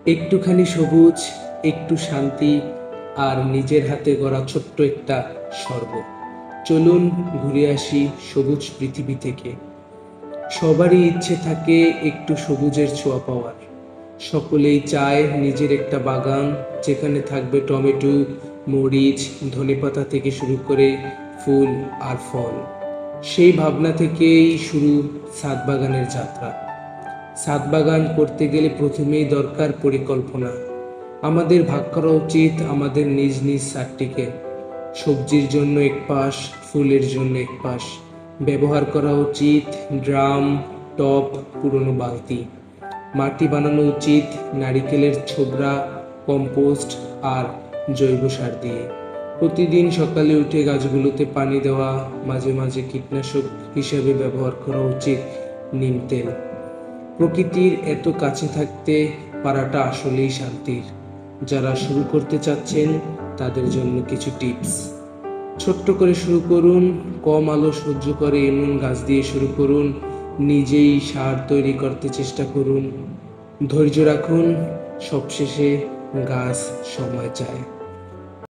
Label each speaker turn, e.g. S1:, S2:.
S1: একটুখানি সবুজ, একটু শান্তি, আর নিজের হাতে গড়া ছোট্ট একটা স্বর্গ। চলুন ঘুরে আসি সবুজ পৃথিবী থেকে। সবারই ইচ্ছে থাকে একটু সবুজের ছোঁয়া পাওয়ার। সকলেই চায় নিজের একটা বাগান, যেখানে থাকবে টমেটো, মরিচ, ধনেপাতা থেকে শুরু করে ফুল আর ফল। সেই ভাবনা থেকেই শুরু ছাদ বাগানের যাত্রা। ছাদ বাগান করতে গেলে প্রথমেই দরকার পরিকল্পনা। আমাদের ভাগ করা উচিত আমাদের নিজ নিজ ছাদটিকে। সবজির জন্য এক পাশ, ফুলের জন্য এক পাশ। ব্যবহার করা উচিত ড্রাম, টব, পুরনো বালতি। মাটি বানানো উচিত নারিকেলের ছোবড়া, কম্পোস্ট আর জৈব সার দিয়ে। প্রতিদিন সকালে উঠে গাছগুলোতে পানি দেওয়া, মাঝে মাঝে কীটনাশক হিসেবে ব্যবহার করা উচিত নিম তেল। প্রকৃতির এত কাছে থাকতে পারাটা আসলেই শান্তির। যারা শুরু করতে চাচ্ছেন তাদের জন্য কিছু টিপস। ছোট্ট করে শুরু করুন, কম আলো সহ্য করে এমন গাছ দিয়ে শুরু করুন। নিজেই সার তৈরি করতে চেষ্টা করুন। ধৈর্য রাখুন, সবশেষে গাছ সময় চায়।